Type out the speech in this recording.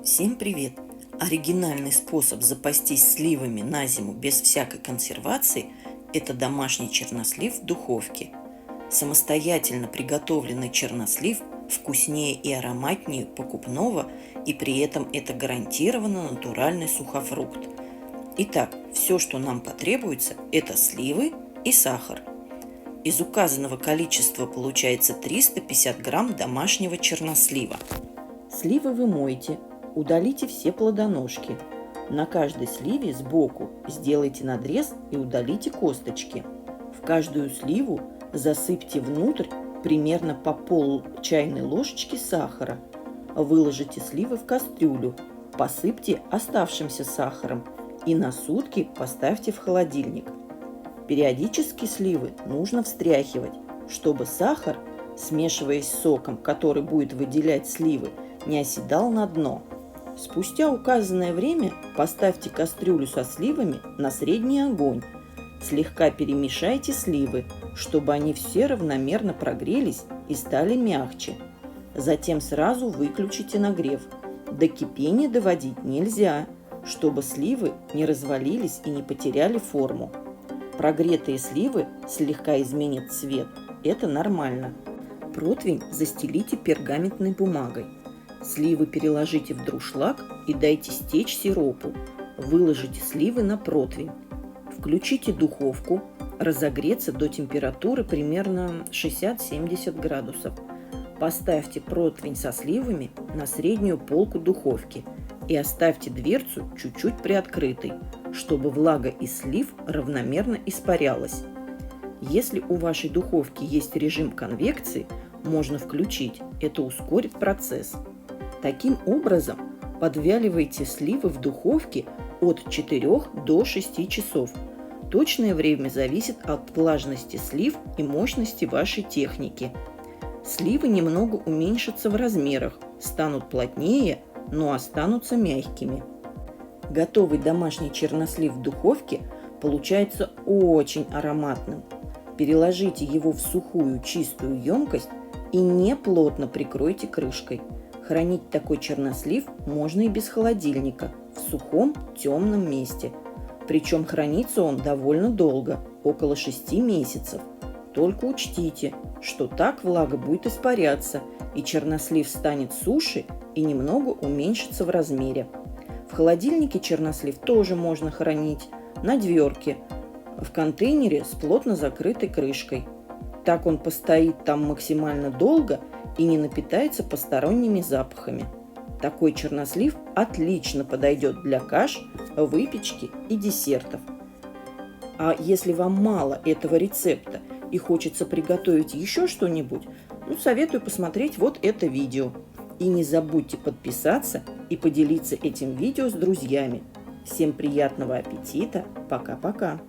Всем привет! Оригинальный способ запастись сливами на зиму без всякой консервации – это домашний чернослив в духовке. Самостоятельно приготовленный чернослив вкуснее и ароматнее покупного, и при этом это гарантированно натуральный сухофрукт. Итак, все, что нам потребуется, это сливы и сахар. Из указанного количества получается 350 грамм домашнего чернослива. Сливы вы мойте, удалите все плодоножки. На каждой сливе сбоку сделайте надрез и удалите косточки. В каждую сливу засыпьте внутрь примерно по пол чайной ложечки сахара. Выложите сливы в кастрюлю, посыпьте оставшимся сахаром и на сутки поставьте в холодильник. Периодически сливы нужно встряхивать, чтобы сахар, смешиваясь с соком, который будет выделять сливы, не оседал на дно. Спустя указанное время поставьте кастрюлю со сливами на средний огонь. Слегка перемешайте сливы, чтобы они все равномерно прогрелись и стали мягче. Затем сразу выключите нагрев. До кипения доводить нельзя, чтобы сливы не развалились и не потеряли форму. Прогретые сливы слегка изменят цвет. Это нормально. Противень застелите пергаментной бумагой. Сливы переложите в друшлаг и дайте стечь сиропу. Выложите сливы на противень. Включите духовку, разогреться до температуры примерно 60-70 градусов. Поставьте противень со сливами на среднюю полку духовки и оставьте дверцу чуть-чуть приоткрытой, чтобы влага из слив равномерно испарялась. Если у вашей духовки есть режим конвекции, можно включить, это ускорит процесс. Таким образом, подвяливайте сливы в духовке от 4 до 6 часов. Точное время зависит от влажности слив и мощности вашей техники. Сливы немного уменьшатся в размерах, станут плотнее, но останутся мягкими. Готовый домашний чернослив в духовке получается очень ароматным. Переложите его в сухую чистую емкость и не плотно прикройте крышкой. Хранить такой чернослив можно и без холодильника, в сухом темном месте. Причем хранится он довольно долго, около 6 месяцев. Только учтите, что так влага будет испаряться, и чернослив станет суше и немного уменьшится в размере. В холодильнике чернослив тоже можно хранить на дверке, в контейнере с плотно закрытой крышкой. Так он постоит там максимально долго и не напитается посторонними запахами. Такой чернослив отлично подойдет для каш, выпечки и десертов. А если вам мало этого рецепта и хочется приготовить еще что-нибудь, советую посмотреть вот это видео. И не забудьте подписаться и поделиться этим видео с друзьями. Всем приятного аппетита! Пока-пока!